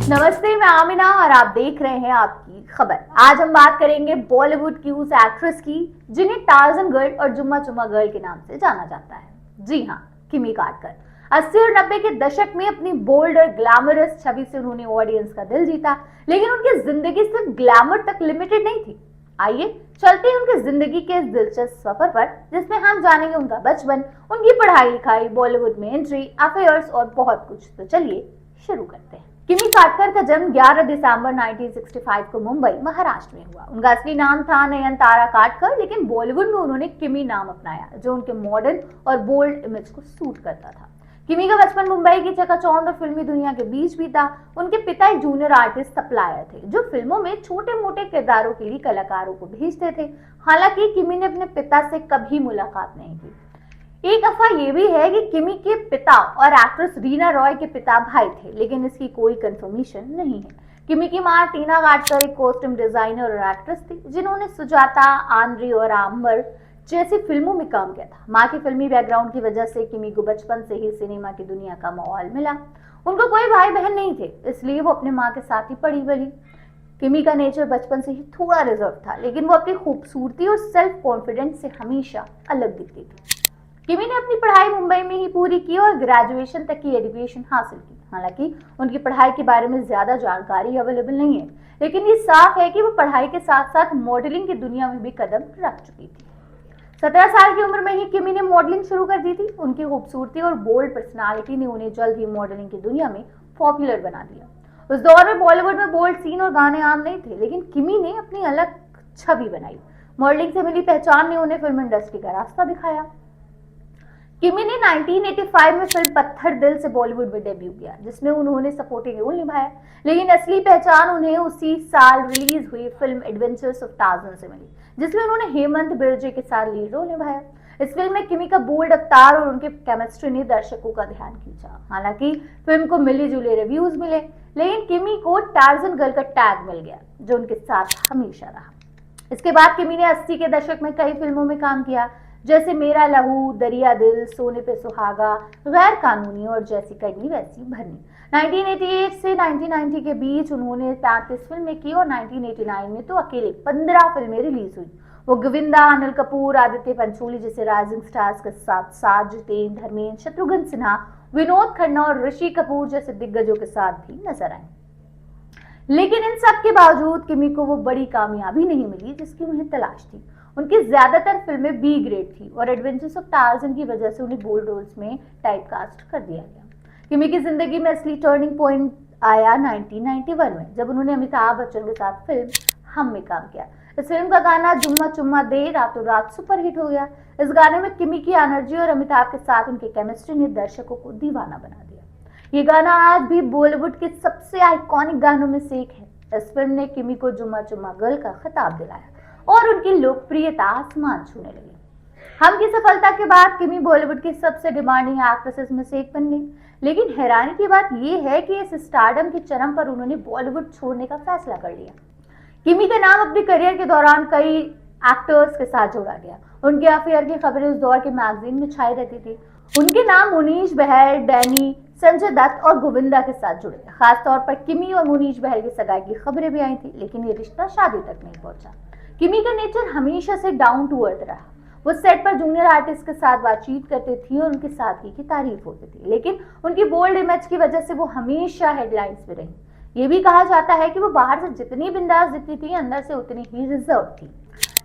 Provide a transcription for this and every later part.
नमस्ते, मैं आमिना और आप देख रहे हैं आपकी खबर। आज हम बात करेंगे बॉलीवुड की उस एक्ट्रेस की जिन्हें टार्जन गर्ल और जुम्मा चुम्मा गर्ल के नाम से जाना जाता है। जी हाँ, किमी कार्टर। 80 और 90 के दशक में अपनी बोल्ड और ग्लैमरस छवि से उन्होंने ऑडियंस का दिल जीता, लेकिन उनकी जिंदगी सिर्फ ग्लैमर तक लिमिटेड नहीं थी। आइए चलते हैं उनकी जिंदगी के इस दिलचस्प सफर पर, जिसमें हम जानेंगे उनका बचपन, उनकी पढ़ाई लिखाई, बॉलीवुड में एंट्री, अफेयर्स और बहुत कुछ। तो चलिए शुरू करते हैं। किमी कार्टर का जन्म 11 दिसंबर 1965 को मुंबई, महाराष्ट्र में हुआ। उनका असली नाम था नयनतारा काटकर, लेकिन बॉलीवुड में उन्होंने किमी नाम अपनाया, जो उनके मॉडर्न और बोल्ड इमेज को सूट करता था। किमी का बचपन मुंबई की चकाचौंध और फिल्मी दुनिया के बीच बीता। उनके पिता एक जूनियर आर्टिस्ट सप्लायर थे, जो फिल्मों में छोटे मोटे किरदारों के लिए कलाकारों को भेजते थे। हालांकि किमी ने अपने पिता से कभी मुलाकात नहीं की। एक अफवाह ये भी है कि किमी के पिता और एक्ट्रेस रीना रॉय के पिता भाई थे, लेकिन इसकी कोई कंफर्मेशन नहीं है। किमी की मां टीना काटकर एक कॉस्ट्यूम डिजाइनर और एक्ट्रेस थी, जिन्होंने सुजाता, आंद्री और आम्बर जैसी फिल्मों में काम किया था। मां की फिल्मी बैकग्राउंड की वजह से किमी को बचपन से ही सिनेमा की दुनिया का माहौल मिला। उनको कोई भाई बहन नहीं थे, इसलिए वो अपने माँ के साथ ही पड़ी बड़ी। किमी का नेचर बचपन से ही थोड़ा रिजर्व था, लेकिन वो अपनी खूबसूरती और सेल्फ कॉन्फिडेंस से हमेशा अलग दिखती थी। किमी ने अपनी पढ़ाई मुंबई में ही पूरी की और ग्रेजुएशन तक की एजुकेशन हासिल की। हालांकि उनकी पढ़ाई के बारे में ज्यादा जानकारी अवेलेबल नहीं है, लेकिन ये साफ है कि वो पढ़ाई के साथ साथ मॉडलिंग की दुनिया में भी कदम रख चुकी थी। 17 साल की उम्र में ही किमी ने मॉडलिंग शुरू कर दी थी। उनकी खूबसूरती और बोल्ड पर्सनालिटी ने उन्हें जल्द ही मॉडलिंग की दुनिया में पॉपुलर बना दिया। उस दौर में बॉलीवुड में बोल्ड सीन और गाने आम नहीं थे, लेकिन किमी ने अपनी अलग छवि बनाई। मॉडलिंग से मिली पहचान ने उन्हें फिल्म इंडस्ट्री का रास्ता दिखाया। किमी ने 1985 में फिल्म पत्थर दिल से बॉलीवुड में डेब्यू किया, जिसमें उन्होंने सपोर्टिंग रोल निभाया। लेकिन असली पहचान उन्हें उसी साल रिलीज हुई फिल्म एडवेंचर्स ऑफ टार्जन से मिली, जिसमें उन्होंने हेमंत बिरजे के साथ लीड रोल निभाया। इस फिल्म में किमी का बोल्ड अवतार और उनके केमिस्ट्री ने दर्शकों का ध्यान खींचा। हालांकि फिल्म को मिली जुले रिव्यूज मिले, लेकिन किमी को टार्जन गर्ल का टैग मिल गया, जो उनके साथ हमेशा रहा। इसके बाद किमी ने 80 के दशक में कई फिल्मों में काम किया, जैसे मेरा लहू, दरिया दिल, सोने पे सुहागा, गैर कानूनी और जैसी करनी वैसी भरनी। 1988 से 1990 के बीच उन्होंने 33 फिल्में की और 1989 में तो अकेले 15 फिल्में रिलीज हुई। वो गोविंदा, अनिल कपूर, आदित्य पंचोली जैसे राइजिंग स्टार्स के साथ साथ जितेंद्र, धर्मेंद्र, शत्रुघ्न सिन्हा, विनोद खन्ना और ऋषि कपूर जैसे दिग्गजों के साथ भी नजर आए। लेकिन इन सब के बावजूद किमी को वो बड़ी कामयाबी नहीं मिली जिसकी उन्हें तलाश थी। उनकी ज्यादातर फिल्में बी ग्रेड थी और एडवेंचर्स ऑफ टार्जन की वजह से उन्हें बोल्ड रोल्स में टाइपकास्ट कर दिया गया। किमी की जिंदगी में असली टर्निंग पॉइंट आया 1991 में, जब उन्होंने अमिताभ बच्चन के साथ फिल्म हम में काम किया। इस फिल्म का गाना जुम्मा चुम्मा दे रातों रात सुपरहिट हो गया। इस गाने में किमी की एनर्जी और अमिताभ के साथ उनके केमिस्ट्री ने दर्शकों को दीवाना बना दिया। ये गाना आज भी बॉलीवुड के सबसे आइकॉनिक गानों में से एक है। इस फिल्म ने किमी को जुम्मा चुम्मा गर्ल का खिताब दिलाया और उनकी लोकप्रियता आसमान छूने लगी। हम की सफलता के बाद किमी बॉलीवुड की सबसे डिमांडिंग एक्ट्रेसेस में से एक बन गई। लेकिन हैरानी की बात यह है कि इस स्टारडम के चरम पर उन्होंने बॉलीवुड छोड़ने का फैसला कर लिया। किमी का नाम अपने करियर के दौरान कई एक्टर्स के साथ जोड़ा गया। उनके अफेयर की खबरें उस दौर के मैगजीन में छाई रहती थी। उनके नाम मुनीश बहल, डैनी, संजय दत्त और गोविंदा के साथ जुड़े। खासतौर पर किमी और मुनीश बहल की सगाई की खबरें भी आई थी, लेकिन ये रिश्ता शादी तक नहीं पहुंचा। किमी का नेचर हमेशा से डाउन टू अर्थ रहा। वो सेट पर जूनियर आर्टिस्ट के साथ बातचीत करती थी और उनकी सादगी की तारीफ होती थी, लेकिन उनकी बोल्ड इमेज की वजह से वो हमेशा हेडलाइंस में रही। ये भी कहा जाता है कि वो बाहर से जितनी बिंदास दिखती थी, अंदर से उतनी ही रिजर्व थी।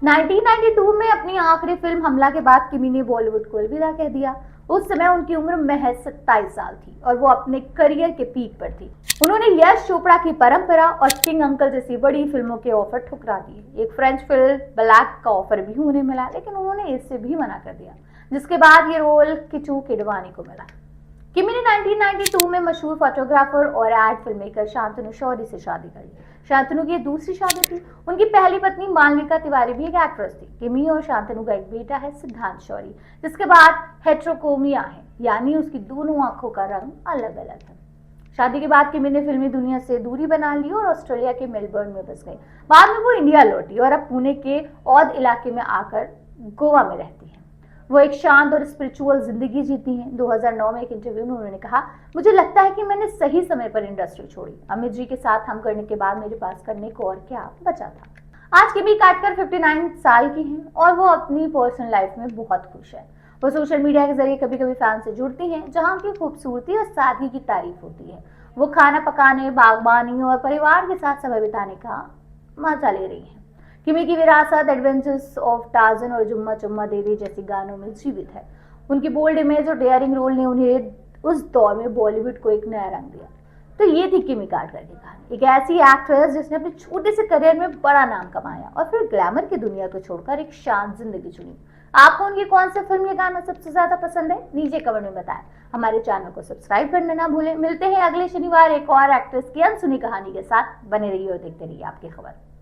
1992 में अपनी आखिरी फिल्म हमला के बाद किमी ने बॉलीवुड को अलविदा कह दिया। उस समय उनकी उम्र महज 27 साल थी और वो अपने करियर के पीक पर थी। उन्होंने यश चोपड़ा की परंपरा और किंग अंकल जैसी बड़ी फिल्मों के ऑफर ठुकरा दिए। एक फ्रेंच फिल्म ब्लैक का ऑफर भी उन्हें मिला, लेकिन उन्होंने इससे भी मना कर दिया, जिसके बाद ये रोल किचू किडवानी को मिला। किमी ने 1992 में मशहूर फोटोग्राफर और ad film maker Shantanu Shourie से शादी कर ली। शांतनु की दूसरी शादी थी। उनकी पहली पत्नी मालविका तिवारी भी एक एक्ट्रेस थी। किमी और शांतनु का एक बेटा है, सिद्धांत शौरी, जिसके बाद हेट्रोकोमिया है, यानी उसकी दोनों आंखों का रंग अलग अलग है। शादी के बाद किमी ने फिल्मी दुनिया से दूरी बना ली और ऑस्ट्रेलिया के मेलबर्न में बस गई। बाद में वो इंडिया लौटी और अब पुणे के औद इलाके में आकर गोवा में रहती है। वो एक शांत और स्पिरिचुअल जिंदगी जीती हैं। 2009 में एक इंटरव्यू में उन्होंने कहा, मुझे लगता है कि मैंने सही समय पर इंडस्ट्री छोड़ी। अमित जी के साथ हम करने के बाद मेरे पास करने को और क्या बचा था। आज किमी काटकर 59 साल की हैं और वो अपनी पर्सनल लाइफ में बहुत खुश है। वो सोशल मीडिया के जरिए कभी कभी फैन से जुड़ती हैं, जहां उनकी खूबसूरती और सादगी की तारीफ होती है। वो खाना पकाने, बागबानी और परिवार के साथ समय बिताने का मजा ले रही हैं। किमी की विरासत एडवेंचर्स ऑफ टार्ज़न और जुम्मा चुम्मा दे दे जैसे गानों में जीवित है। उनकी बोल्ड इमेज और डेयरिंग रोल ने उन्हें उस दौर में बॉलीवुड को एक नया रंग दिया। तो ये थी किमी कार्टर की कहानी, एक ऐसी एक्ट्रेस जिसने अपने छोटे से करियर में बड़ा नाम कमाया और फिर ग्लैमर की दुनिया को छोड़कर एक शांत जिंदगी चुनी। आपको उनकी कौन सी फिल्म या गाना सबसे ज्यादा पसंद है, नीचे कमेंट में बताएं। हमारे चैनल को सब्सक्राइब करना ना भूलें। मिलते हैं अगले शनिवार एक और एक्ट्रेस की अनसुनी कहानी के साथ। बने रहिए और देखते रहिए आपकी खबर।